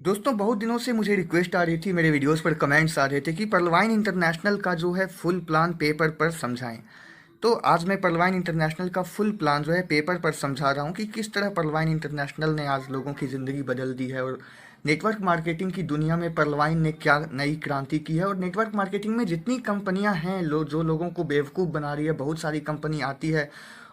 दोस्तों, बहुत दिनों से मुझे रिक्वेस्ट आ रही थी, मेरे वीडियोस पर कमेंट्स आ रहे थे कि पर्लवाइन इंटरनेशनल का जो है फुल प्लान पेपर पर समझाएं। तो आज मैं पर्लवाइन इंटरनेशनल का फुल प्लान जो है पेपर पर समझा रहा हूँ कि किस तरह पर्लवाइन इंटरनेशनल ने आज लोगों की ज़िंदगी बदल दी है और नेटवर्क मार्केटिंग की दुनिया में पर्लवाइन ने क्या नई क्रांति की है। और नेटवर्क मार्केटिंग में जितनी कंपनियां हैं जो लोगों को बेवकूफ़ बना रही है, बहुत सारी कंपनी आती है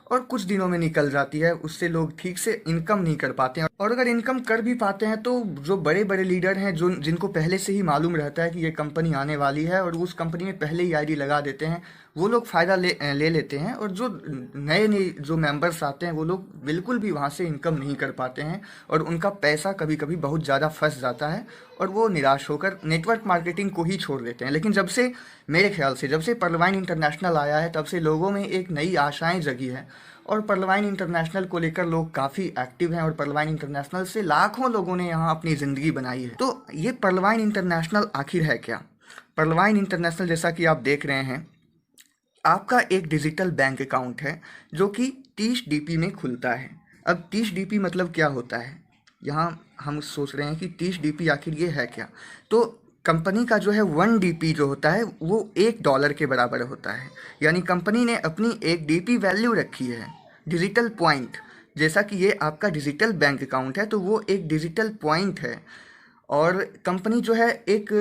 और कुछ दिनों में निकल जाती है, उससे लोग ठीक से इनकम नहीं कर पाते हैं। और अगर इनकम कर भी पाते हैं तो जो बड़े बड़े लीडर हैं, जो जिनको पहले से ही मालूम रहता है कि ये कंपनी आने वाली है और उस कंपनी में पहले ही आईडी लगा देते हैं, वो लोग फ़ायदा ले लेते हैं। और जो नए नए जो मेंबर्स आते हैं वो लोग बिल्कुल भी वहाँ से इनकम नहीं कर पाते हैं और उनका पैसा कभी कभी बहुत ज़्यादा फंस जाता है और वो निराश होकर नेटवर्क मार्केटिंग को ही छोड़ देते हैं। लेकिन जब से, मेरे ख्याल से जब से पर्लवाइन इंटरनेशनल आया है, तब से लोगों में एक नई आशाएं जगी है और पर्लवाइन इंटरनेशनल को लेकर लोग काफ़ी एक्टिव हैं और पर्लवाइन इंटरनेशनल से लाखों लोगों ने यहाँ अपनी ज़िंदगी बनाई है। तो ये पर्लवाइन इंटरनेशनल आखिर है क्या? पर्लवाइन इंटरनेशनल, जैसा कि आप देख रहे हैं, आपका एक डिजिटल बैंक अकाउंट है जो कि 30 डीपी में खुलता है। अब 30 डीपी मतलब क्या होता है? यहाँ हम सोच रहे हैं कि 30 डीपी आखिर ये है क्या? तो कंपनी का जो है 1 डीपी जो होता है वो $1 के बराबर होता है। यानी कंपनी ने अपनी एक डीपी वैल्यू रखी है, डिजिटल पॉइंट। जैसा कि ये आपका डिजिटल बैंक अकाउंट है तो वो एक डिजिटल पॉइंट है। और कंपनी जो है एक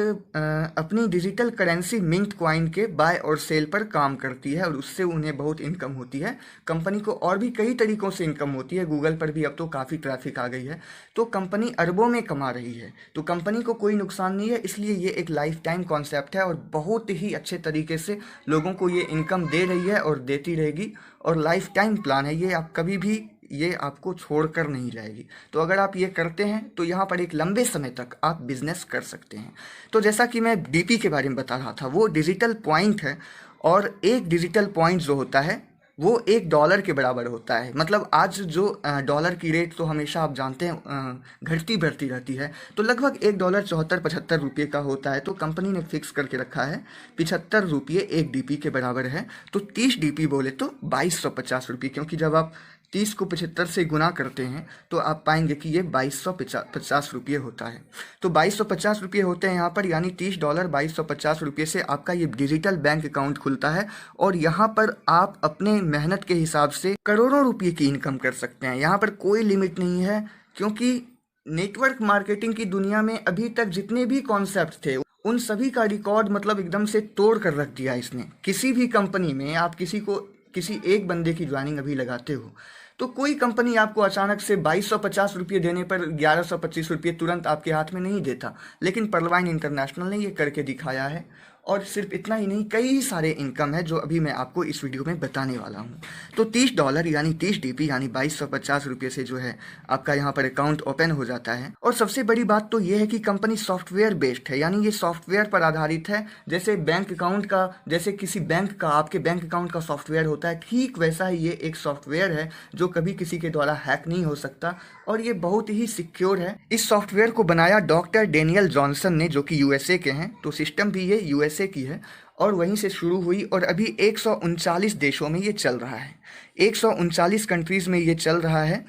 अपनी डिजिटल करेंसी मिंट कॉइन के बाय और सेल पर काम करती है और उससे उन्हें बहुत इनकम होती है। कंपनी को और भी कई तरीक़ों से इनकम होती है, गूगल पर भी अब तो काफ़ी ट्रैफिक आ गई है। तो कंपनी अरबों में कमा रही है, तो कंपनी को कोई नुकसान नहीं है। इसलिए ये एक लाइफ टाइम कॉन्सेप्ट है और बहुत ही अच्छे तरीके से लोगों को ये इनकम दे रही है और देती रहेगी। और लाइफ टाइम प्लान है ये, आप कभी भी ये आपको छोड़कर नहीं जाएगी। तो अगर आप ये करते हैं तो यहाँ पर एक लंबे समय तक आप बिजनेस कर सकते हैं। तो जैसा कि मैं डीपी के बारे में बता रहा था, वो डिजिटल पॉइंट है और एक डिजिटल पॉइंट जो होता है वो $1 के बराबर होता है। मतलब आज जो डॉलर की रेट तो हमेशा आप जानते हैं घटती बढ़ती रहती है, तो लगभग $1 74-75 का होता है। तो कंपनी ने फिक्स करके रखा है ₹75 एक डीपी के बराबर है। तो 30 डीपी बोले तो ₹2250, क्योंकि जब आप 30 को 75 से गुना करते हैं तो आप पाएंगे कि ये ₹2250 होता है। तो ₹2250 होते हैं यहाँ पर, यानी $30 ₹2250 से आपका ये डिजिटल बैंक अकाउंट खुलता है। और यहाँ पर आप अपने मेहनत के हिसाब से करोड़ों रुपये की इनकम कर सकते हैं। यहाँ पर कोई लिमिट नहीं है, क्योंकि नेटवर्क मार्केटिंग की दुनिया में अभी तक जितने भी कॉन्सेप्ट थे उन सभी का रिकॉर्ड मतलब एकदम से तोड़ कर रख दिया इसने। किसी भी कंपनी में आप किसी एक बंदे की ज्वाइनिंग अभी लगाते हो तो कोई कंपनी आपको अचानक से ₹2250 देने पर ₹1125 तुरंत आपके हाथ में नहीं देता। लेकिन पर्लवाइन इंटरनेशनल ने ये करके दिखाया है। और सिर्फ इतना ही नहीं, कई सारे इनकम है जो अभी मैं आपको इस वीडियो में बताने वाला हूँ। तो $30 यानी 30 डीपी यानी ₹2250 से जो है आपका यहाँ पर अकाउंट ओपन हो जाता है। और सबसे बड़ी बात तो ये है कि कंपनी सॉफ्टवेयर बेस्ड है, यानी ये सॉफ्टवेयर पर आधारित है। जैसे बैंक अकाउंट का, जैसे किसी बैंक का आपके बैंक अकाउंट का सॉफ्टवेयर होता है, ठीक वैसा ही ये एक सॉफ्टवेयर है जो कभी किसी के द्वारा हैक नहीं हो सकता और ये बहुत ही सिक्योर है। इस सॉफ्टवेयर को बनाया डॉक्टर डेनियल जॉनसन ने, जो कि यूएसए के हैं। तो सिस्टम भी ये यूएसए की है और वहीं से शुरू हुई और अभी 139 देशों में ये चल रहा है। 139 कंट्रीज़ में ये चल रहा है।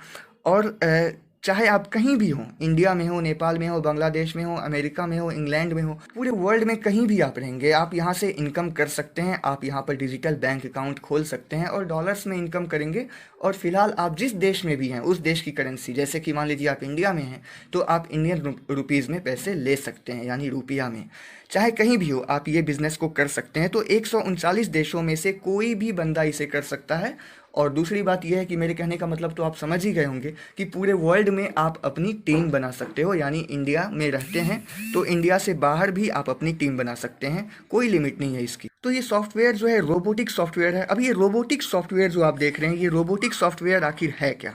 और चाहे आप कहीं भी हो, इंडिया में हो, नेपाल में हो, बांग्लादेश में हो, अमेरिका में हो, इंग्लैंड में हो, पूरे वर्ल्ड में कहीं भी आप रहेंगे, आप यहाँ से इनकम कर सकते हैं। आप यहाँ पर डिजिटल बैंक अकाउंट खोल सकते हैं और डॉलर्स में इनकम करेंगे। और फिलहाल आप जिस देश में भी हैं उस देश की करेंसी, जैसे कि मान लीजिए आप इंडिया में हैं तो आप इंडियन रुपीज़ में पैसे ले सकते हैं, यानी रुपया में। चाहे कहीं भी हो आप ये बिज़नेस को कर सकते हैं। तो 139 देशों में से कोई भी बंदा इसे कर सकता है। और दूसरी बात यह है कि मेरे कहने का मतलब तो आप समझ ही गए होंगे कि पूरे वर्ल्ड में आप अपनी टीम बना सकते हो। यानी इंडिया में रहते हैं तो इंडिया से बाहर भी आप अपनी टीम बना सकते हैं, कोई लिमिट नहीं है इसकी। तो ये सॉफ्टवेयर जो है रोबोटिक सॉफ्टवेयर है। अब ये रोबोटिक सॉफ्टवेयर जो आप देख रहे हैं, ये रोबोटिक सॉफ्टवेयर आखिर है क्या?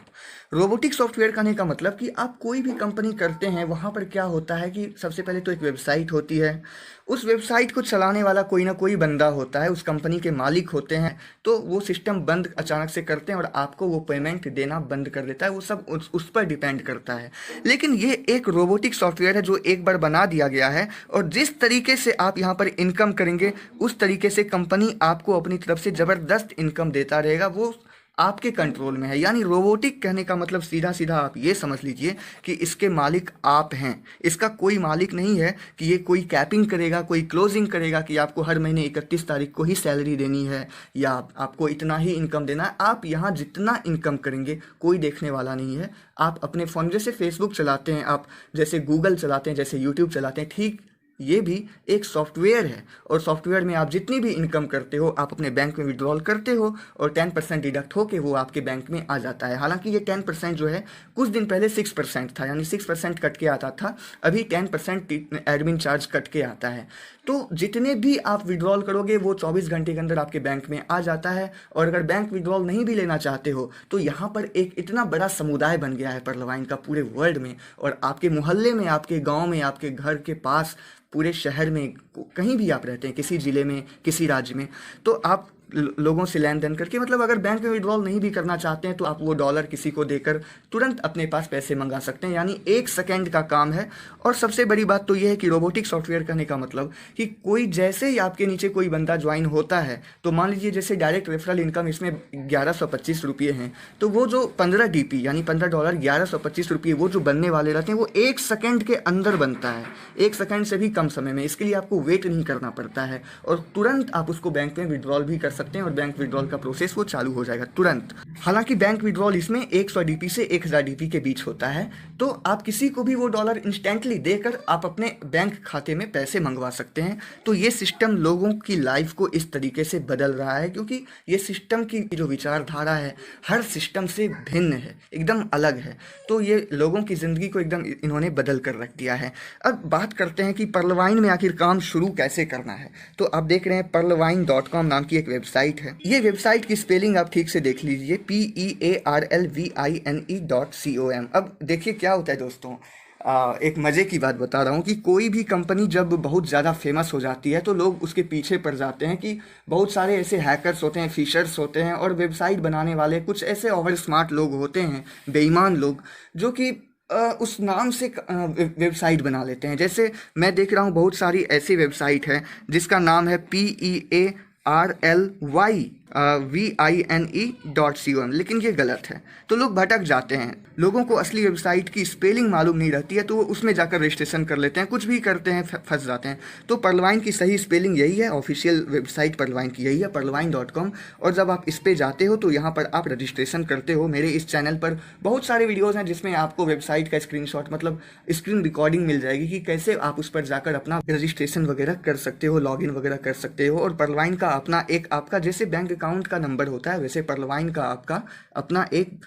रोबोटिक सॉफ्टवेयर कहने का मतलब कि आप कोई भी कंपनी करते हैं, वहाँ पर क्या होता है कि सबसे पहले तो एक वेबसाइट होती है। उस वेबसाइट को चलाने वाला कोई ना कोई बंदा होता है, उस कंपनी के मालिक होते हैं। तो वो सिस्टम बंद अचानक से करते हैं और आपको वो पेमेंट देना बंद कर देता है। वो सब उस पर डिपेंड करता है। लेकिन ये एक रोबोटिक सॉफ्टवेयर है जो एक बार बना दिया गया है और जिस तरीके से आप यहाँ पर इनकम करेंगे उस तरीके से कंपनी आपको अपनी तरफ से ज़बरदस्त इनकम देता रहेगा। वो आपके कंट्रोल में है। यानी रोबोटिक कहने का मतलब सीधा सीधा आप ये समझ लीजिए कि इसके मालिक आप हैं। इसका कोई मालिक नहीं है कि ये कोई कैपिंग करेगा, कोई क्लोजिंग करेगा कि आपको हर महीने 31 तारीख को ही सैलरी देनी है या आपको इतना ही इनकम देना है। आप यहाँ जितना इनकम करेंगे कोई देखने वाला नहीं है। आप अपने फ़ोन, जैसे फेसबुक चलाते हैं आप, जैसे गूगल चलाते हैं, जैसे यूट्यूब चलाते हैं, ठीक ये भी एक सॉफ्टवेयर है। और सॉफ्टवेयर में आप जितनी भी इनकम करते हो आप अपने बैंक में विड्रॉल करते हो और 10% डिडक्ट होके वो आपके बैंक में आ जाता है। हालांकि ये 10% जो है कुछ दिन पहले 6% था, यानी 6% कट के आता था, अभी 10% एडमिन चार्ज कट के आता है। तो जितने भी आप विड्रॉल करोगे वो 24 घंटे के अंदर आपके बैंक में आ जाता है। और अगर बैंक विड्रॉल नहीं भी लेना चाहते हो तो यहाँ पर एक इतना बड़ा समुदाय बन गया है परलवाइन का पूरे वर्ल्ड में, और आपके मोहल्ले में, आपके गांव में, आपके घर के पास, पूरे शहर में, कहीं भी आप रहते हैं, किसी ज़िले में, किसी राज्य में, तो आप लोगों से लेन देन करके, मतलब अगर बैंक में विड्रॉल नहीं भी करना चाहते हैं तो आप वो डॉलर किसी को देकर तुरंत अपने पास पैसे मंगा सकते हैं। यानी 1 सेकेंड का काम है। और सबसे बड़ी बात तो ये है कि रोबोटिक सॉफ्टवेयर कहने का मतलब कि कोई जैसे ही आपके नीचे कोई बंदा ज्वाइन होता है, तो मान लीजिए जैसे डायरेक्ट रेफरल इनकम इसमें 1125 रुपये हैं, तो वो जो 15 DP यानी $15 1125 रुपये वो जो बनने वाले रहते हैं वो 1 सेकेंड के अंदर बनता है, 1 सेकेंड से भी कम समय में। इसके लिए आपको वेट नहीं करना पड़ता है और तुरंत आप उसको बैंक में विड्रॉल भी कर सकते हैं और बैंक विड्रॉल का प्रोसेस वो चालू हो जाएगा तुरंत। हालांकि बैंक विड्रॉल इसमें 100 DP से 1000 DP के बीच होता है, तो आप किसी को भी वो डॉलर इंस्टेंटली देकर आप अपने बैंक खाते में पैसे मंगवा सकते हैं। तो ये सिस्टम लोगों की लाइफ को इस तरीके से बदल रहा है, क्योंकि ये सिस्टम की जो विचारधारा है हर सिस्टम से भिन्न है, एकदम अलग है। तो ये लोगों की ज़िंदगी को एकदम इन्होंने बदल कर रख दिया है। अब बात करते हैं कि परलवाइन में आखिर काम शुरू कैसे करना है। तो आप देख रहे हैं perlvine.com नाम की एक वेबसाइट है। ये वेबसाइट की स्पेलिंग आप ठीक से देख लीजिए, PEARLVINE.com। अब देखिए क्या होता है दोस्तों, एक मज़े की बात बता रहा हूँ कि कोई भी कंपनी जब बहुत ज़्यादा फेमस हो जाती है तो लोग उसके पीछे पड़ जाते हैं कि बहुत सारे ऐसे हैकर्स होते हैं, फिशर्स होते हैं और वेबसाइट बनाने वाले कुछ ऐसे ओवर स्मार्ट लोग होते हैं, बेईमान लोग, जो कि उस नाम से वेबसाइट बना लेते हैं। जैसे मैं देख रहा हूँ बहुत सारी ऐसी वेबसाइट है जिसका नाम है PEARLYVINE.com, लेकिन ये गलत है। तो लोग भटक जाते हैं, लोगों को असली वेबसाइट की स्पेलिंग मालूम नहीं रहती है, तो वो उसमें जाकर रजिस्ट्रेशन कर लेते हैं, कुछ भी करते हैं, फंस जाते हैं। तो परलवाइन की सही स्पेलिंग यही है, ऑफिशियल वेबसाइट परलवाइन की यही है, perlvine.com। और जब आप इस पे जाते हो तो यहाँ पर आप रजिस्ट्रेशन करते हो। मेरे इस चैनल पर बहुत सारे वीडियोज़ हैं जिसमें आपको वेबसाइट का स्क्रीनशॉट, मतलब स्क्रीन रिकॉर्डिंग मिल जाएगी कि कैसे आप उस पर जाकर अपना रजिस्ट्रेशन वगैरह कर सकते हो, लॉगिन वगैरह कर सकते हो। और परलवाइन का अपना एक, आपका जैसे बैंक अकाउंट का नंबर होता है वैसे परलवाइन का आपका अपना एक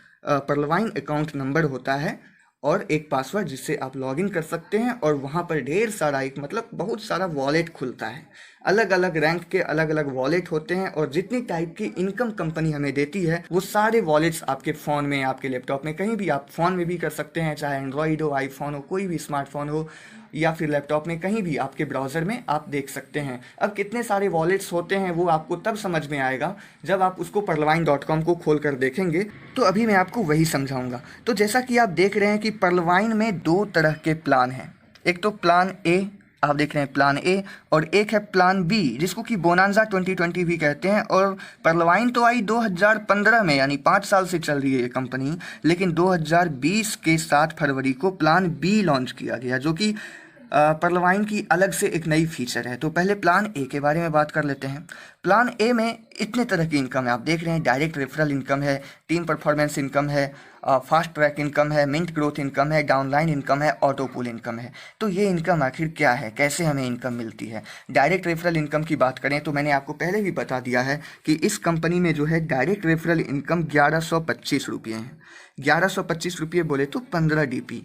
परलवाइन अकाउंट नंबर होता है और एक पासवर्ड जिससे आप लॉगिन कर सकते हैं। और वहाँ पर ढेर सारा एक, मतलब बहुत सारा वॉलेट खुलता है, अलग अलग रैंक के अलग अलग वॉलेट होते हैं। और जितनी टाइप की इनकम कंपनी हमें देती है वो सारे वॉलेट्स आपके फ़ोन में, आपके लैपटॉप में, कहीं भी, आप फ़ोन में भी कर सकते हैं, चाहे एंड्रॉयड हो, आईफोन हो, कोई भी स्मार्टफोन हो, या फिर लैपटॉप में, कहीं भी आपके ब्राउज़र में आप देख सकते हैं। अब कितने सारे वॉलेट्स होते हैं वो आपको तब समझ में आएगा जब आप उसको perlvine.com को खोल कर देखेंगे। तो अभी मैं आपको वही समझाऊंगा। तो जैसा कि आप देख रहे हैं कि परलवाइन में 2 तरह के प्लान हैं। एक तो प्लान ए, आप देख रहे हैं प्लान ए, और एक है प्लान बी जिसको कि बोनांजा 2020 भी कहते हैं। और परलवाइन तो आई 2015 में, यानी 5 साल से चल रही है ये कंपनी, लेकिन 2020 के 7 फरवरी को प्लान बी लॉन्च किया गया, जो कि परलवाइन की अलग से एक नई फीचर है। तो पहले प्लान ए के बारे में बात कर लेते हैं। प्लान ए में इतने तरह की इनकम है, आप देख रहे हैं, डायरेक्ट रेफरल इनकम है, टीम परफॉर्मेंस इनकम है, फास्ट ट्रैक इनकम है, मिंट ग्रोथ इनकम है, डाउनलाइन इनकम है, ऑटो पूल इनकम है। तो ये इनकम आखिर क्या है, कैसे हमें इनकम मिलती है? डायरेक्ट रेफरल इनकम की बात करें तो मैंने आपको पहले भी बता दिया है कि इस कंपनी में जो है डायरेक्ट रेफरल इनकम 1125 रुपये है। 1125 रुपये बोले तो 15 DP।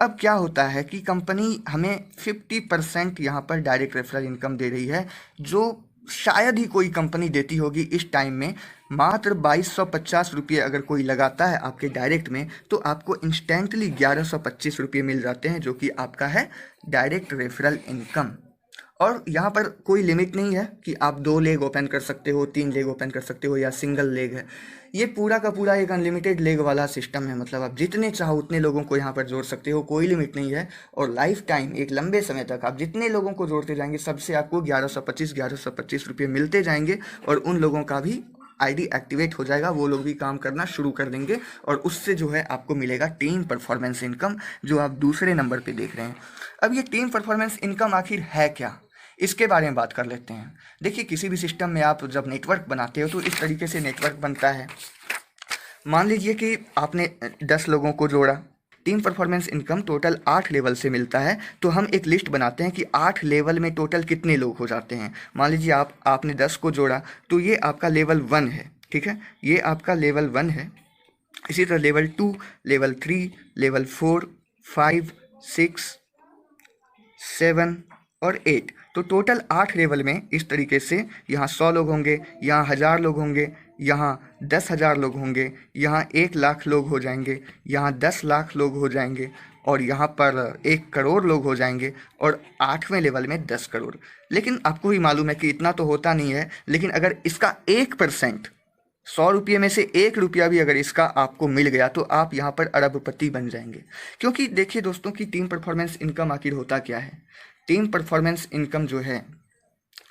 अब क्या होता है कि कंपनी हमें 50% यहाँ पर डायरेक्ट रेफरल इनकम दे रही है, जो शायद ही कोई कंपनी देती होगी इस टाइम में। मात्र 2250 रुपये अगर कोई लगाता है आपके डायरेक्ट में तो आपको इंस्टेंटली 1125 रुपये मिल जाते हैं, जो कि आपका है डायरेक्ट रेफरल इनकम। और यहाँ पर कोई लिमिट नहीं है कि आप 2 लेग ओपन कर सकते हो, 3 लेग ओपन कर सकते हो, या सिंगल लेग है। ये पूरा का पूरा एक अनलिमिटेड लेग वाला सिस्टम है, मतलब आप जितने चाहो उतने लोगों को यहाँ पर जोड़ सकते हो, कोई लिमिट नहीं है। और लाइफ टाइम, एक लंबे समय तक आप जितने लोगों को जोड़ते जाएंगे सबसे आपको 1125 रुपये मिलते जाएंगे। और उन लोगों का भी आईडी एक्टिवेट हो जाएगा, वो लोग भी काम करना शुरू कर देंगे और उससे जो है आपको मिलेगा टीम परफॉर्मेंस इनकम, जो आप दूसरे नंबर पे देख रहे हैं। अब ये टीम परफॉर्मेंस इनकम आखिर है क्या, इसके बारे में बात कर लेते हैं। देखिए, किसी भी सिस्टम में आप जब नेटवर्क बनाते हो तो इस तरीके से नेटवर्क बनता है। मान लीजिए कि आपने 10 लोगों को जोड़ा, team performance income total 8 level से मिलता है। तो हम एक लिस्ट बनाते हैं कि 8 लेवल में टोटल कितने लोग हो जाते हैं। मान लीजिए आपने 10 को जोड़ा, तो ये आपका लेवल 1 है, ठीक है, ये आपका लेवल 1 है। इसी तरह लेवल 2, लेवल 3, लेवल 4, 5, 6, 7 और 8। तो टोटल 8 लेवल में इस तरीके से यहाँ 100 लोग होंगे, यहाँ 1000 लोग होंगे, यहाँ 10,000 लोग होंगे, यहाँ 1,00,000 लोग हो जाएंगे, यहाँ 10 लाख लोग हो जाएंगे और यहाँ पर 1 करोड़ लोग हो जाएंगे और 8वें लेवल में 10 करोड़। लेकिन आपको भी मालूम है कि इतना तो होता नहीं है, लेकिन अगर इसका 1%, 100 रुपये में से 1 रुपया भी अगर इसका आपको मिल गया तो आप यहाँ पर अरबपति बन जाएंगे। क्योंकि देखिए दोस्तों कि टीम परफॉर्मेंस इनकम आखिर होता क्या है। टीम परफॉर्मेंस इनकम जो है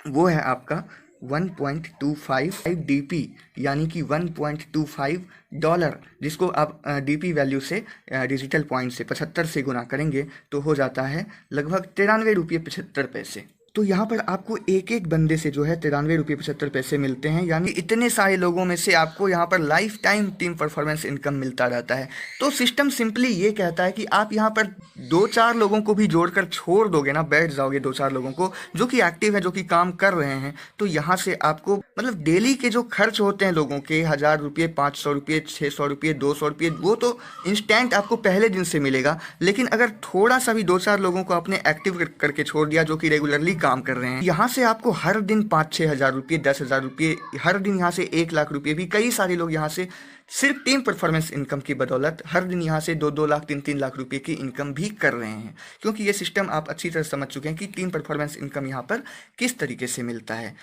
वो है आपका 1.25 डीपी, यानी कि 1.25 डॉलर, जिसको आप डीपी वैल्यू से डिजिटल पॉइंट से 75 से गुना करेंगे तो हो जाता है लगभग 93 रुपये 75 पैसे। तो यहाँ पर आपको एक एक बंदे से जो है 93 रुपये 75 पैसे मिलते हैं, यानी इतने सारे लोगों में से आपको यहाँ पर life time team performance income मिलता रहता है। तो सिस्टम सिंपली ये कहता है कि आप यहाँ पर 2-4 लोगों को भी जोड़कर छोड़ दोगे ना, बैठ जाओगे 2-4 लोगों को जो कि एक्टिव है, जो कि काम कर रहे हैं, तो यहाँ से आपको मतलब डेली के जो खर्च होते हैं लोगों के 1000 रुपये, 500 रुपये, 600 रुपये, 200 रुपये, वो तो इंस्टेंट आपको पहले दिन से मिलेगा। लेकिन अगर थोड़ा सा भी 2-4 लोगों को आपने एक्टिव करके छोड़ दिया जो कि रेगुलरली काम कर रहे हैं, यहाँ से आपको हर दिन 5-6 हज़ार रुपये, 10,000 रुपये, हर दिन यहाँ से 1,00,000 रुपये भी कई सारे लोग यहाँ से सिर्फ टीम परफॉर्मेंस इनकम की बदौलत हर दिन यहाँ से 2-2 लाख, 3-3 लाख रुपए की इनकम भी कर रहे हैं। क्योंकि ये सिस्टम आप अच्छी तरह समझ चुके हैं कि टीम परफॉर्मेंस इनकम यहाँ पर किस तरीके से मिलता है।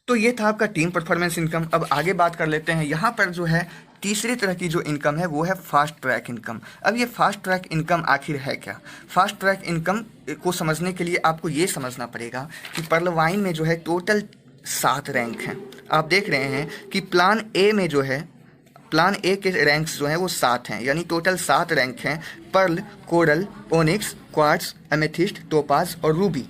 तो ये था आपका टीम परफॉर्मेंस इनकम। अब आगे बात कर लेते हैं, यहाँ पर जो है तीसरी तरह की जो इनकम है वो है फास्ट ट्रैक इनकम। अब ये फास्ट ट्रैक इनकम आखिर है क्या। फास्ट ट्रैक इनकम को समझने के लिए आपको ये समझना पड़ेगा कि पर्लवाइन में जो है टोटल 7 रैंक हैं। आप देख रहे हैं कि प्लान ए में जो है, प्लान ए के रैंक्स जो हैं वो 7 हैं, यानी टोटल 7 रैंक हैं। Pearl, coral, onyx, quartz, amethyst, topaz और रूबी।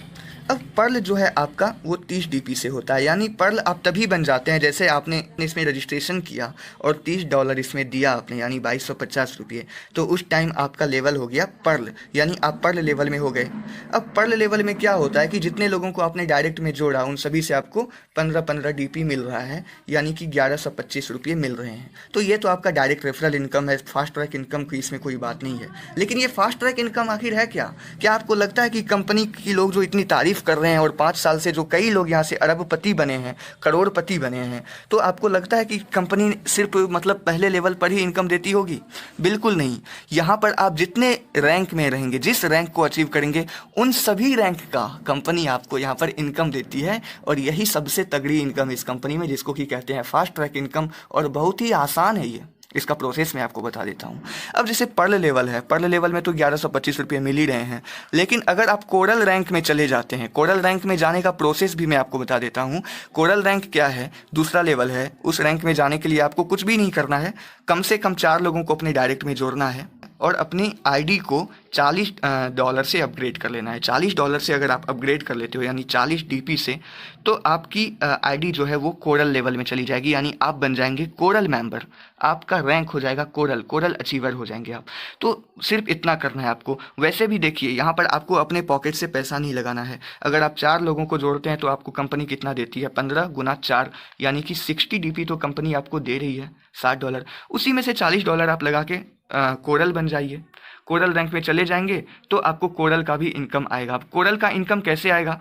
अब पर्ल जो है आपका वो 30 डीपी से होता है, यानी पर्ल आप तभी बन जाते हैं जैसे आपने इसमें रजिस्ट्रेशन किया और $30 इसमें दिया आपने, यानी 2250 रुपये, तो उस टाइम आपका लेवल हो गया पर्ल, यानी आप पर्ल लेवल में हो गए। अब पर्ल लेवल में क्या होता है कि जितने लोगों को आपने डायरेक्ट में जोड़ा उन सभी से आपको 15-15 डीपी मिल रहा है, यानी कि 1125 रुपये मिल रहे हैं। तो ये तो आपका डायरेक्ट रेफरल इनकम है। फास्ट ट्रैक इनकम की इसमें कोई बात नहीं है। लेकिन ये फास्ट ट्रैक इनकम आखिर है क्या। क्या आपको लगता है कि कंपनी की लोग जो इतनी तारीफ कर रहे हैं और 5 साल से जो कई लोग यहाँ से अरबपति बने हैं, करोड़पति बने हैं, तो आपको लगता है कि कंपनी सिर्फ मतलब पहले लेवल पर ही इनकम देती होगी। बिल्कुल नहीं। यहाँ पर आप जितने रैंक में रहेंगे, जिस रैंक को अचीव करेंगे, उन सभी रैंक का कंपनी आपको यहाँ पर इनकम देती है। और यही सबसे तगड़ी इनकम इस कंपनी में, जिसको कि कहते हैं फास्ट ट्रैक इनकम। और बहुत ही आसान है ये, इसका प्रोसेस मैं आपको बता देता हूँ। अब जैसे पर्ल लेवल है, पर्ल लेवल में तो 1125 रुपये मिल ही रहे हैं। लेकिन अगर आप कोरल रैंक में चले जाते हैं, कोरल रैंक में जाने का प्रोसेस भी मैं आपको बता देता हूँ। कोरल रैंक क्या है, दूसरा लेवल है। उस रैंक में जाने के लिए आपको कुछ भी नहीं करना है, कम से कम 4 लोगों को अपने डायरेक्ट में जोड़ना है और अपनी आईडी को $40 से अपग्रेड कर लेना है। $40 से अगर आप अपग्रेड कर लेते हो, यानी 40 डीपी से, तो आपकी आईडी जो है वो कोरल लेवल में चली जाएगी, यानी आप बन जाएंगे कोरल मेंबर। आपका रैंक हो जाएगा कोरल अचीवर हो जाएंगे आप। तो सिर्फ इतना करना है आपको। वैसे भी देखिए, यहाँ पर आपको अपने पॉकेट से पैसा नहीं लगाना है। अगर आप 4 लोगों को जोड़ते हैं तो आपको कंपनी कितना देती है, 15 गुना 4, यानी कि 60 डीपी तो कंपनी आपको दे रही है, $60। उसी में से $40 आप लगा के कोरल बन जाइए। कोरल रैंक में चले जाएंगे तो आपको कोरल का भी इनकम आएगा। अब कोरल का इनकम कैसे आएगा।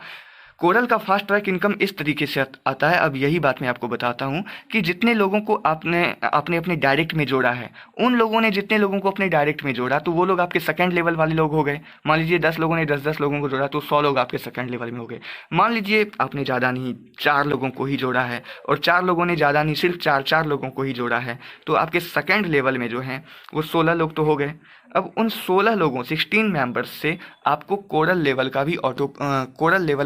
कोरल का फास्ट ट्रैक इनकम इस तरीके से आता है। अब यही बात मैं आपको बताता हूँ कि जितने लोगों को आपने अपने डायरेक्ट में जोड़ा है, उन लोगों ने जितने लोगों को अपने डायरेक्ट में जोड़ा, तो वो लोग आपके सेकंड लेवल वाले लोग हो गए। मान लीजिए 10 लोगों ने 10-10 लोगों को जोड़ा तो 100 लोग आपके सेकंड लेवल में हो गए। मान लीजिए आपने ज़्यादा नहीं 4 लोगों को ही जोड़ा है और 4 लोगों ने ज़्यादा नहीं सिर्फ 4 लोगों को ही जोड़ा है, तो आपके सेकंड लेवल में जो है वो 16 लोग तो हो गए। अब उन 16 लोगों 16 मेंबर्स से आपको कोरल लेवल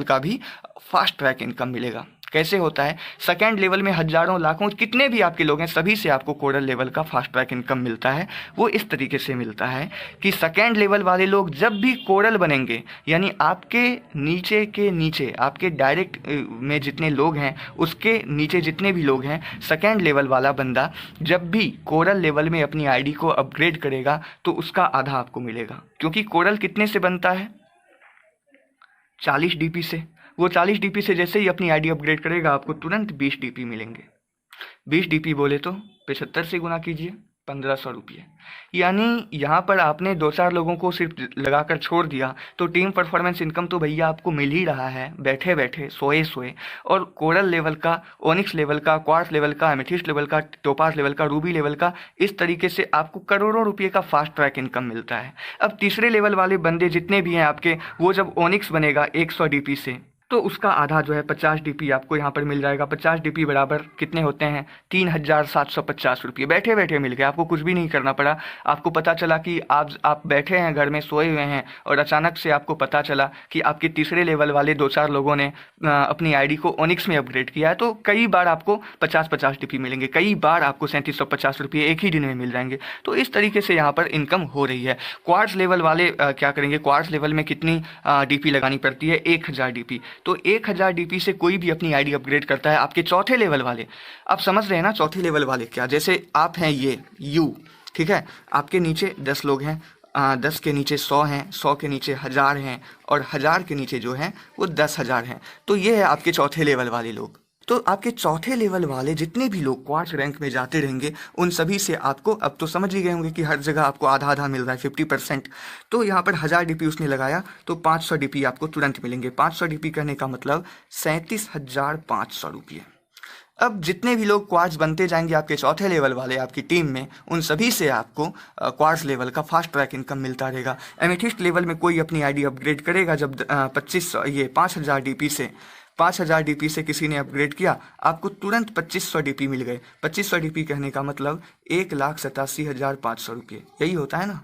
का भी फास्ट ट्रैक इनकम मिलेगा। कैसे होता है? सेकेंड लेवल में हजारों लाखों कितने भी आपके लोग हैं सभी से आपको कोरल लेवल का फास्ट ट्रैक इनकम मिलता है। वो इस तरीके से मिलता है कि सेकेंड लेवल वाले लोग जब भी कोरल बनेंगे, यानी आपके नीचे के नीचे आपके डायरेक्ट में जितने लोग हैं उसके नीचे जितने भी लोग हैं, सेकेंड लेवल वाला बंदा जब भी कोरल लेवल में अपनी आईडी को अपग्रेड करेगा तो उसका आधा आपको मिलेगा। क्योंकि कोरल कितने से बनता है? 40 डीपी से। वो 40 डीपी से जैसे ही अपनी आईडी अपग्रेड करेगा आपको तुरंत 20 डीपी मिलेंगे। 20 डीपी बोले तो 75 से गुना कीजिए, 1500 रुपये। यानी यहाँ पर आपने 2-4 लोगों को सिर्फ लगाकर छोड़ दिया तो टीम परफॉर्मेंस इनकम तो भैया आपको मिल ही रहा है बैठे बैठे सोए सोए। और कोरल लेवल का, ओनिक्स लेवल का, क्वार्ट्ज लेवल का, एमेथिस्ट लेवल का, टोपाज लेवल का, रूबी लेवल का, इस तरीके से आपको करोड़ों रुपये का फास्ट ट्रैक इनकम मिलता है। अब तीसरे लेवल वाले बंदे जितने भी हैं आपके, वो जब ओनिक्स बनेगा 100 डीपी से तो उसका आधा जो है 50 डीपी आपको यहाँ पर मिल जाएगा। 50 डीपी बराबर कितने होते हैं? 3750 रुपये। बैठे बैठे मिल गए, आपको कुछ भी नहीं करना पड़ा। आपको पता चला कि आप बैठे हैं घर में सोए हुए हैं और अचानक से आपको पता चला कि आपके तीसरे लेवल वाले 2-4 लोगों ने अपनी आईडी को ओनिक्स में अपग्रेड किया है। तो कई बार आपको 50-50 डीपी मिलेंगे, कई बार आपको 3750 रुपये एक ही दिन में मिल जाएंगे। तो इस तरीके से यहाँ पर इनकम हो रही है। क्वार्ट्ज लेवल वाले क्या करेंगे? क्वार्ट्ज लेवल में कितनी डीपी लगानी पड़ती है? 1000 डीपी। तो 1000 डीपी से कोई भी अपनी आईडी अपग्रेड करता है। आपके चौथे लेवल वाले, आप समझ रहे हैं ना चौथे लेवल वाले क्या? जैसे आप हैं ये यू, ठीक है, आपके नीचे 10 लोग हैं, 10 के नीचे 100 हैं, 100 के नीचे 1000 हैं और 1000 के नीचे जो हैं वो 10,000 हैं। तो ये है आपके चौथे लेवल वाले लोग। तो आपके चौथे लेवल वाले जितने भी लोग क्वार्ट्ज रैंक में जाते रहेंगे उन सभी से आपको, अब तो समझ ही गए होंगे कि हर जगह आपको आधा आधा मिल रहा है, 50%। तो यहाँ पर 1000 डीपी उसने लगाया तो 500 डीपी आपको तुरंत मिलेंगे। 500 डीपी कहने का मतलब 37,500 रुपये। अब जितने भी लोग क्वार्ट्ज बनते जाएंगे आपके चौथे लेवल वाले आपकी टीम में, उन सभी से आपको क्वार्ट्ज लेवल का फास्ट ट्रैक इनकम मिलता रहेगा। एमेथिस्ट लेवल में कोई अपनी आईडी अपग्रेड करेगा जब 5000 डीपी से 5000 डीपी से किसी ने अपग्रेड किया, आपको तुरंत 2500 डीपी मिल गए। 2500 डीपी कहने का मतलब 1,87,500 रुपये, यही होता है ना?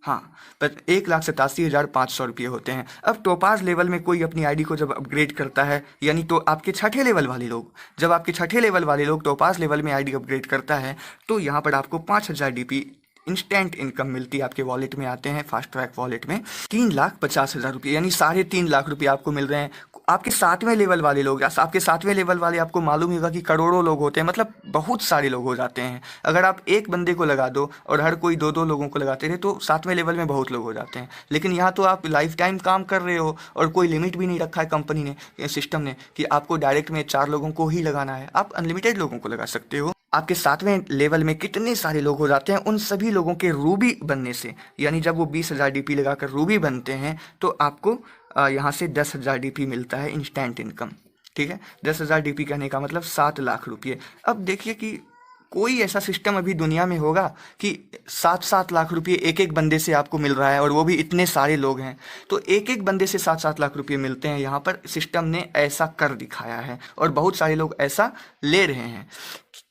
हाँ, पर 1,87,500 रुपये होते हैं। अब टोपाज लेवल में कोई अपनी आईडी को जब अपग्रेड करता है, यानी तो आपके छठे लेवल वाले लोग, जब आपके छठे लेवल वाले लोग टोपाज लेवल में आईडी अपग्रेड करता है तो यहाँ पर आपको 5000 डीपी इंस्टेंट इनकम मिलती है। आपके वॉलेट में आते हैं, फास्ट ट्रैक वॉलेट में 3,50,000 रुपये, यानी 3.5 लाख रुपये आपको मिल रहे हैं। आपके 7वें लेवल वाले लोग, या आपके 7वें लेवल वाले, आपको मालूम होगा कि करोड़ों लोग होते हैं, मतलब बहुत सारे लोग हो जाते हैं। अगर आप एक बंदे को लगा दो और हर कोई 2-2 लोगों को लगाते रहे तो 7वें लेवल में बहुत लोग हो जाते हैं। लेकिन यहाँ तो आप लाइफ टाइम काम कर रहे हो और कोई लिमिट भी नहीं रखा है कंपनी ने, सिस्टम ने, कि आपको डायरेक्ट में 4 लोगों को ही लगाना है। आप अनलिमिटेड लोगों को लगा सकते हो। आपके 7वें लेवल में कितने सारे लोग हो जाते हैं, उन सभी लोगों के रूबी बनने से, यानी जब वो 20,000 डीपी लगाकर रूबी बनते हैं तो आपको यहाँ से 10,000 डीपी मिलता है इंस्टेंट इनकम। ठीक है, 10,000 डीपी कहने का मतलब 7 लाख रुपये। अब देखिए कि कोई ऐसा सिस्टम अभी दुनिया में होगा कि 7-7 लाख रुपये एक एक बंदे से आपको मिल रहा है, और वो भी इतने सारे लोग हैं तो एक एक बंदे से 7-7 लाख रुपये मिलते हैं। यहाँ पर सिस्टम ने ऐसा कर दिखाया है और बहुत सारे लोग ऐसा ले रहे हैं।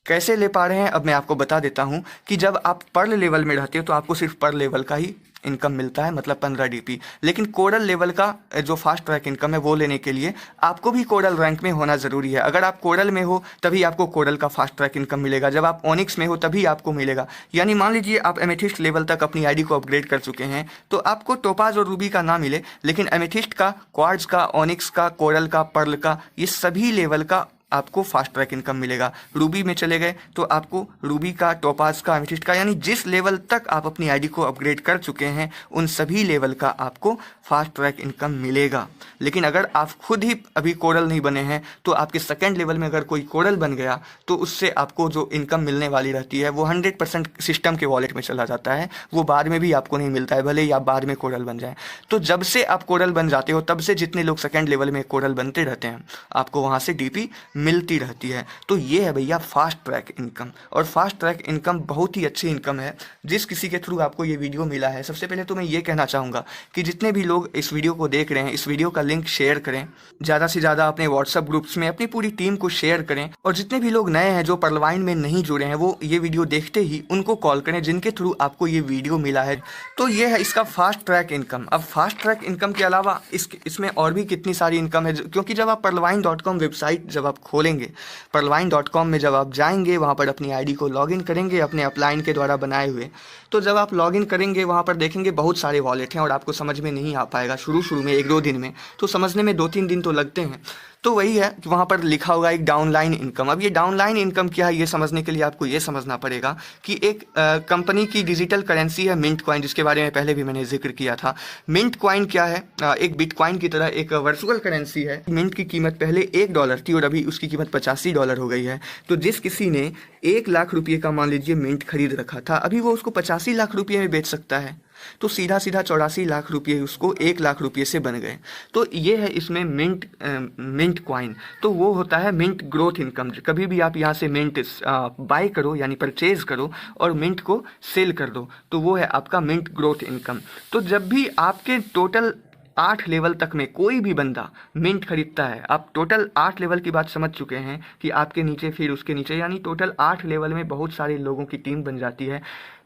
कैसे ले पा रहे हैं अब मैं आपको बता देता हूँ कि जब आप पर्ल लेवल में रहते हो तो आपको सिर्फ पर्ल लेवल का ही इनकम मिलता है, मतलब 15 डीपी। लेकिन कोरल लेवल का जो फास्ट ट्रैक इनकम है वो लेने के लिए आपको भी कोरल रैंक में होना ज़रूरी है। अगर आप कोरल में हो तभी आपको कोरल का फास्ट ट्रैक इनकम मिलेगा, जब आप ओनिक्स में हो तभी आपको मिलेगा। यानी मान लीजिए आप एमेथिस्ट लेवल तक अपनी आईडी को अपग्रेड कर चुके हैं तो आपको टोपाज और रूबी का ना मिले, लेकिन एमेथिस्ट का, क्वार्ट्ज का, ओनिक्स का, कोरल का, पर्ल का, ये सभी लेवल का आपको फास्ट ट्रैक इनकम मिलेगा। रूबी में चले गए तो आपको रूबी का, टोपाज का, एमेथिस्ट का, यानी जिस लेवल तक आप अपनी आईडी को अपग्रेड कर चुके हैं उन सभी लेवल का आपको फास्ट ट्रैक इनकम मिलेगा। लेकिन अगर आप खुद ही अभी कोरल नहीं बने हैं तो आपके सेकंड लेवल में अगर कोई कोरल बन गया तो उससे आपको जो इनकम मिलने वाली रहती है वो 100% सिस्टम के वॉलेट में चला जाता है, वो बाद में भी आपको नहीं मिलता है, भले ही आप बाद में कोरल बन जाएं। तो जब से आप कोरल बन जाते हो तब से जितने लोग सेकंड लेवल में कोरल बनते रहते हैं आपको वहाँ से डीपी मिलती रहती है। तो ये है भैया फास्ट ट्रैक इनकम, और फास्ट ट्रैक इनकम बहुत ही अच्छी इनकम है। जिस किसी के थ्रू आपको ये वीडियो मिला है, सबसे पहले तो मैं ये कहना चाहूँगा कि जितने भी लोग इस वीडियो को देख रहे हैं, इस वीडियो का लिंक शेयर करें, ज़्यादा से ज़्यादा अपने व्हाट्सएप ग्रुप्स में अपनी पूरी टीम को शेयर करें, और जितने भी लोग नए हैं जो पर्लवाइन में नहीं जुड़े हैं वो ये वीडियो देखते ही उनको कॉल करें जिनके थ्रू आपको ये वीडियो मिला है। तो ये है इसका फास्ट ट्रैक इनकम। अब फास्ट ट्रैक इनकम के अलावा इसमें और भी कितनी सारी इनकम है, क्योंकि जब आप perlwine.com वेबसाइट जब आप खोलेंगे, perlwine.com में जब आप जाएंगे, वहाँ पर अपनी आईडी को लॉगिन करेंगे अपने अपलाइन के द्वारा बनाए हुए, तो जब आप लॉगिन करेंगे वहाँ पर देखेंगे बहुत सारे वॉलेट हैं और आपको समझ में नहीं आ पाएगा शुरू में 1-2 दिन में, तो समझने में 2-3 दिन तो लगते हैं। तो वही है कि वहाँ पर लिखा होगा एक डाउनलाइन इनकम। अब ये डाउनलाइन इनकम क्या है, ये समझने के लिए आपको ये समझना पड़ेगा कि एक कंपनी की डिजिटल करेंसी है मिंट कॉइन, जिसके बारे में पहले भी मैंने जिक्र किया था। मिंट कॉइन क्या है, एक बिटकॉइन की तरह एक वर्चुअल करेंसी है। मिंट की कीमत पहले $1 थी और अभी उसकी कीमत $85 हो गई है। तो जिस किसी ने 1 लाख रुपये का मान लीजिए मिंट खरीद रखा था, अभी वो उसको 85 लाख रुपये में बेच सकता है। तो सीधा 84 लाख रुपये उसको 1 लाख रुपये से बन गए। तो ये है इसमें मिंट कॉइन। तो वो होता है मिंट ग्रोथ इनकम। कभी भी आप यहाँ से मिंट बाय करो यानी परचेज करो और मिंट को सेल कर दो, तो वो है आपका मिंट ग्रोथ इनकम। तो जब भी आपके टोटल 8 लेवल तक में कोई भी बंदा मिंट खरीदता है, आप टोटल 8 लेवल की बात समझ चुके हैं कि आपके नीचे फिर उसके नीचे, यानी टोटल 8 लेवल में बहुत सारे लोगों की टीम बन जाती है।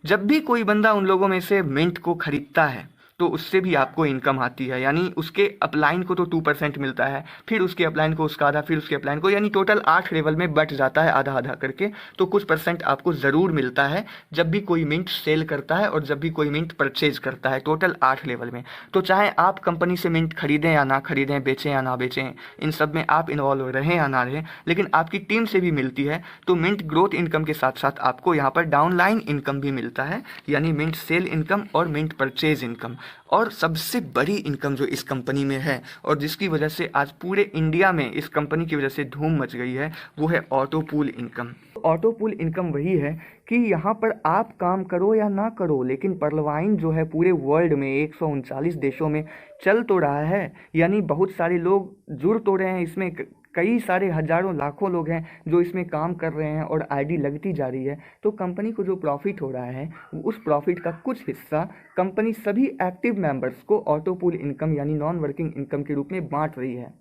जब भी कोई बंदा उन लोगों में से मिंट को खरीदता है तो उससे भी आपको इनकम आती है, यानी उसके अपलाइन को तो 2% मिलता है, फिर उसके अपलाइन को उसका आधा, फिर उसके अपलाइन को, यानी टोटल 8 लेवल में बट जाता है आधा आधा करके। तो कुछ % आपको ज़रूर मिलता है जब भी कोई मिंट सेल करता है और जब भी कोई मिंट परचेज करता है, टोटल 8 लेवल में। तो चाहे आप कंपनी से मिंट खरीदें या ना खरीदें, बेचें या ना बेचें, इन सब में आप इन्वॉल्व रहें या ना रहें, लेकिन आपकी टीम से भी मिलती है। तो मिंट ग्रोथ इनकम के साथ साथ आपको यहाँ पर डाउनलाइन इनकम भी मिलता है, यानी मिंट सेल इनकम और मिंट परचेज इनकम। और सबसे बड़ी इनकम जो इस कंपनी में है और जिसकी वजह से आज पूरे इंडिया में इस कंपनी की वजह से धूम मच गई है, वो है auto pool income. Auto pool income वही है कि यहाँ पर आप काम करो या ना करो, लेकिन पर्लवाइन जो है पूरे वर्ल्ड में 139 देशों में चल तो रहा है, यानी बहुत सारे लोग जुड़ तो रहे हैं इसमें, कई सारे हजारों लाखों लोग हैं जो इसमें काम कर रहे हैं और आईडी लगती जा रही है। तो कंपनी को जो प्रॉफिट हो रहा है उस प्रॉफिट का कुछ हिस्सा कंपनी सभी एक्टिव मेंबर्स को ऑटो पूल इनकम यानी नॉन वर्किंग इनकम के रूप में बांट रही है।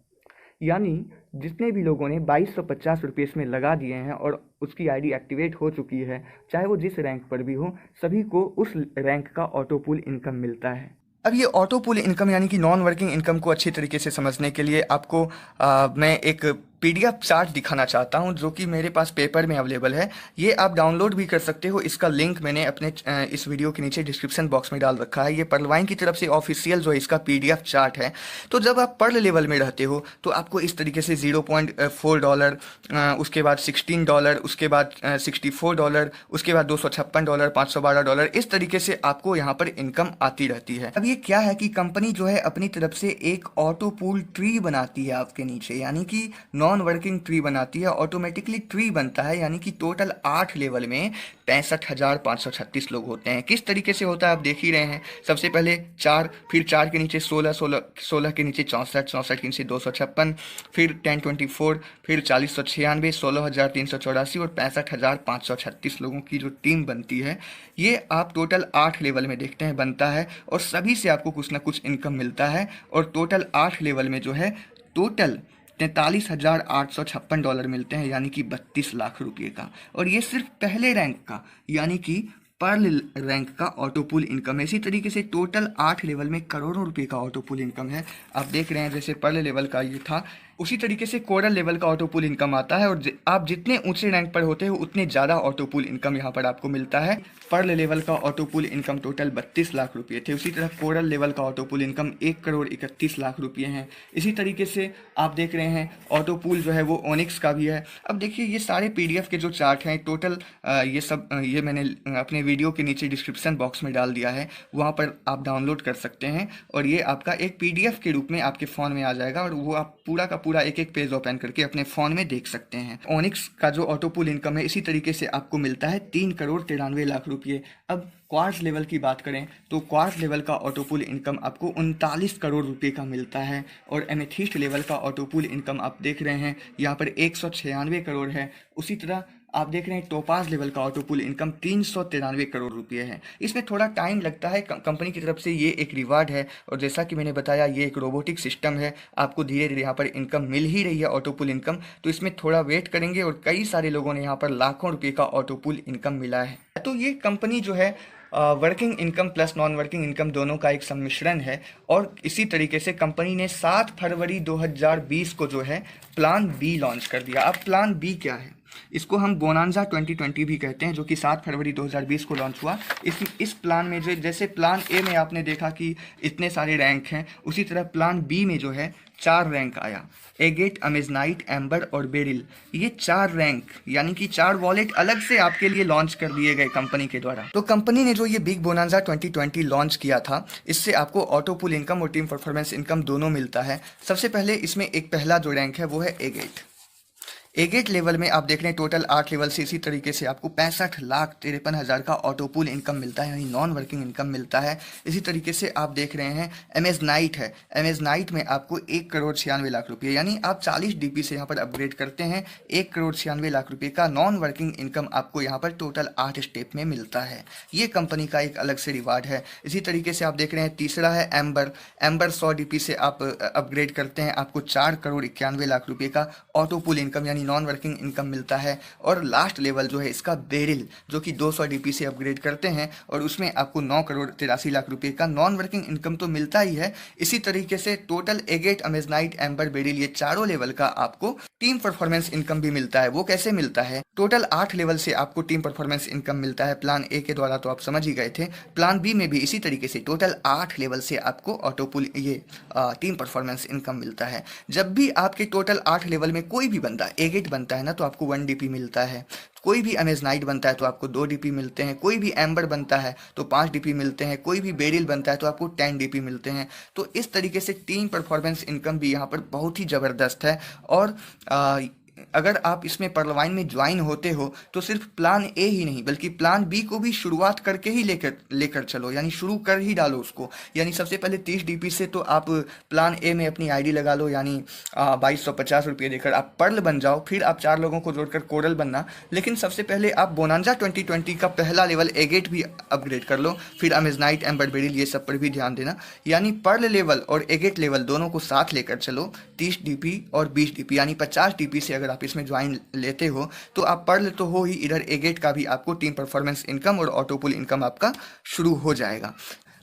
यानी जितने भी लोगों ने 2250 रुपये इसमें लगा दिए हैं और उसकी आईडी एक्टिवेट हो चुकी है, चाहे वो जिस रैंक पर भी हो, सभी को उस रैंक का ऑटो पूल इनकम मिलता है। अब ये ऑटो पूल इनकम यानी कि नॉन वर्किंग इनकम को अच्छी तरीके से समझने के लिए आपको मैं एक PDF चार्ट दिखाना चाहता हूं जो कि मेरे पास पेपर में अवेलेबल है। ये आप डाउनलोड भी कर सकते हो, इसका लिंक मैंने अपने इस वीडियो के नीचे डिस्क्रिप्शन बॉक्स में डाल रखा है। ये पर्लवाइन की तरफ से ऑफिशियल जो है इसका PDF चार्ट है। तो जब आप पर्ल लेवल में रहते हो तो आपको इस तरीके से $0.4, उसके बाद $16, उसके बाद $64, उसके बाद $256, $512, इस तरीके से आपको यहाँ पर इनकम आती रहती है। अब ये क्या है कि कंपनी जो है अपनी तरफ से एक ऑटो पूल ट्री बनाती है आपके नीचे, यानी कि नॉन वर्किंग ट्री बनाती है, ऑटोमेटिकली ट्री बनता है, यानी कि टोटल 8 लेवल में 65,536 लोग होते हैं। किस तरीके से होता है आप देख ही रहे हैं। सबसे पहले 4, फिर 4 के नीचे 16, 16 के नीचे 64, 64 के नीचे 256, फिर 1024, फिर 4096, 16,384 और 65,536 लोगों की जो टीम बनती है, ये आप टोटल 8 लेवल में देखते हैं बनता है और सभी से आपको कुछ ना कुछ इनकम मिलता है। और टोटल 8 लेवल में जो है टोटल $43,856 मिलते हैं, यानी कि 32 लाख रुपये का। और ये सिर्फ पहले रैंक का यानी कि पर्ल रैंक का ऑटो पूल इनकम है। इसी तरीके से टोटल 8 लेवल में करोड़ों रुपए का ऑटो पूल इनकम है। आप देख रहे हैं जैसे पर्ल लेवल का ये था, उसी तरीके से कोरल लेवल का ऑटो पूल इनकम आता है। और आप जितने ऊंचे रैंक पर होते हो उतने ज़्यादा ऑटो पूल इनकम यहाँ पर आपको मिलता है। पर्ल लेवल का auto pool income total 32 lakh रुपये थे। उसी तरह कोरल लेवल का ऑटो पूल इनकम 1,31,00,000 रुपये हैं। इसी तरीके से आप देख रहे हैं ऑटो पूल जो है वो ओनिक्स का भी है। अब देखिए ये सारे PDF के जो चार्ट हैं टोटल, ये मैंने अपने वीडियो के नीचे डिस्क्रिप्शन बॉक्स में डाल दिया है, वहाँ पर आप डाउनलोड कर सकते हैं और ये आपका एक PDF के रूप में आपके फ़ोन में आ जाएगा और वो आप पूरा का पूरा एक एक पेज ओपन करके अपने फ़ोन में देख सकते हैं। ओनिक्स का जो ऑटो पूल इनकम है इसी तरीके से आपको मिलता है 3,93,00,000 रुपये। अब क्वार्ट्ज लेवल की बात करें तो क्वार्ट्ज लेवल का ऑटो पूल इनकम आपको 39 करोड़ रुपये का मिलता है। और एमेथिस्ट लेवल का ऑटो पूल इनकम आप देख रहे हैं यहाँ पर 196 करोड़ है। उसी तरह आप देख रहे हैं टोपाज लेवल का ऑटो पुल इनकम 393 करोड़ रुपए है। इसमें थोड़ा टाइम लगता है, कंपनी की तरफ से ये एक रिवार्ड है। और जैसा कि मैंने बताया, ये एक रोबोटिक सिस्टम है, आपको धीरे धीरे यहाँ पर इनकम मिल ही रही है ऑटो पुल इनकम। तो इसमें थोड़ा वेट करेंगे और कई सारे लोगों ने यहाँ पर लाखों रुपये का ऑटो पुल इनकम मिला है। तो ये कंपनी जो है working income plus non working income दोनों का एक सम्मिश्रण है। और इसी तरीके से कंपनी ने 7 फरवरी 2020 को जो है प्लान बी लॉन्च कर दिया। अब प्लान बी क्या है? इसको हम बोनांजा 2020 भी कहते हैं, जो कि 7 फरवरी 2020 को लॉन्च हुआ। इस प्लान में जो, जैसे प्लान ए में आपने देखा कि इतने सारे रैंक हैं, उसी तरह प्लान बी में जो है 4 रैंक आया। एगेट, अमेजनाइट, एम्बर और बेरिल, ये 4 रैंक यानी कि 4 वॉलेट अलग से आपके लिए लॉन्च कर दिए गए कंपनी के द्वारा। तो कंपनी ने जो ये बिग बोनांजा 2020 लॉन्च किया था, इससे आपको ऑटो पुल इनकम और टीम परफॉर्मेंस इनकम दोनों मिलता है। सबसे पहले इसमें एक पहला जो रैंक है वो है एगेट। एगेट लेवल में आप देख रहे हैं टोटल 8 लेवल से इसी तरीके से आपको 65,53,000 का ऑटो पुल इनकम मिलता है, यानी नॉन वर्किंग इनकम मिलता है। इसी तरीके से आप देख रहे हैं अमेजनाइट है। अमेजनाइट में आपको 1,96,00,000 रुपये, यानी आप 40 डीपी से यहाँ पर अपग्रेड करते हैं, 1,96,00,000 रुपये का नॉन वर्किंग इनकम आपको यहाँ पर टोटल 8 स्टेप में मिलता है। ये कंपनी का एक अलग से रिवार्ड है। इसी तरीके से आप देख रहे हैं तीसरा है एम्बर। एम्बर 100 डीपी से आप अपग्रेड करते हैं, आपको 4,91,00,000 रुपये का ऑटो पुल इनकम यानी नॉन वर्किंग इनकम मिलता है। और लास्ट लेवल जो है इसका बेरिल, जो कि 200 डीपी से अपग्रेड करते हैं और उसमें आपको 9,83,00,000 रुपये का नॉन वर्किंग इनकम तो मिलता ही है। इसी तरीके से टोटल एगेट, अमेजनाइट, एम्बर, बेरिल, ये चारों लेवल का आपको टीम परफॉर्मेंस इनकम भी मिलता है। वो कैसे मिलता है? टोटल 8 लेवल से आपको टीम परफॉर्मेंस इनकम मिलता है प्लान ए के द्वारा, तो आप समझ ही गए थे। प्लान बी में भी इसी तरीके से टोटल 8 लेवल से आपको ऑटो पुल ये टीम परफॉर्मेंस इनकम मिलता है। जब भी आपके टोटल 8 लेवल में कोई भी बंदा एगेट बनता है ना, तो आपको 1 डीपी मिलता है। कोई भी अमेजनाइट बनता है तो आपको 2 डीपी मिलते हैं। कोई भी एम्बर बनता है तो 5 डीपी मिलते हैं। कोई भी बेरिल बनता है तो आपको 10 डीपी मिलते हैं। तो इस तरीके से टीम परफॉर्मेंस इनकम भी यहाँ पर बहुत ही ज़बरदस्त है। और अगर आप इसमें पर्लवाइन में ज्वाइन होते हो तो सिर्फ प्लान ए ही नहीं बल्कि प्लान बी को भी शुरुआत करके ही लेकर चलो, यानी शुरू कर ही डालो उसको। यानी सबसे पहले 30 डीपी से तो आप प्लान ए में अपनी आईडी लगा लो, यानी 2250 रुपये देकर आप पर्ल बन जाओ। फिर आप 4 लोगों को जोड़कर कोरल बनना। लेकिन सबसे पहले आप बोनांजा 2020 का पहला लेवल एगेट भी अपग्रेड कर लो, फिर अमेजनाइट, एम्बर, बेरिल ये सब पर भी ध्यान देना। यानी पर्ल लेवल और एगेट लेवल दोनों को साथ लेकर चलो। 30 डीपी और 20 डीपी यानी 50 डीपी से अगर आप इसमें ज्वाइन लेते हो तो आप पर्ल तो हो ही, इधर एगेट का भी आपको टीम परफॉर्मेंस इनकम और ऑटो पुल इनकम आपका शुरू हो जाएगा।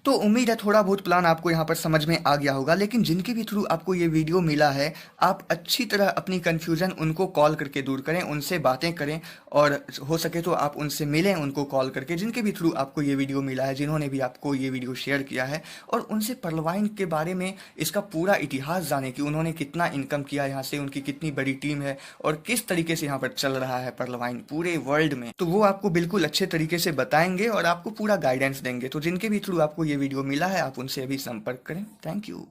तो उम्मीद है थोड़ा बहुत प्लान आपको यहाँ पर समझ में आ गया होगा। लेकिन जिनके भी थ्रू आपको ये वीडियो मिला है, आप अच्छी तरह अपनी कन्फ्यूज़न उनको कॉल करके दूर करें, उनसे बातें करें और हो सके तो आप उनसे मिलें उनको कॉल करके, जिनके भी थ्रू आपको ये वीडियो मिला है, जिन्होंने भी आपको ये वीडियो शेयर किया है। और उनसे पर्लवाइन के बारे में इसका पूरा इतिहास जाने कि उन्होंने कितना इनकम किया यहाँ से, उनकी कितनी बड़ी टीम है और किस तरीके से यहाँ पर चल रहा है पर्लवाइन पूरे वर्ल्ड में। तो वो आपको बिल्कुल अच्छे तरीके से बताएंगे और आपको पूरा गाइडेंस देंगे। तो जिनके भी थ्रू आपको ये वीडियो मिला है, आप उनसे अभी संपर्क करें। Thank you.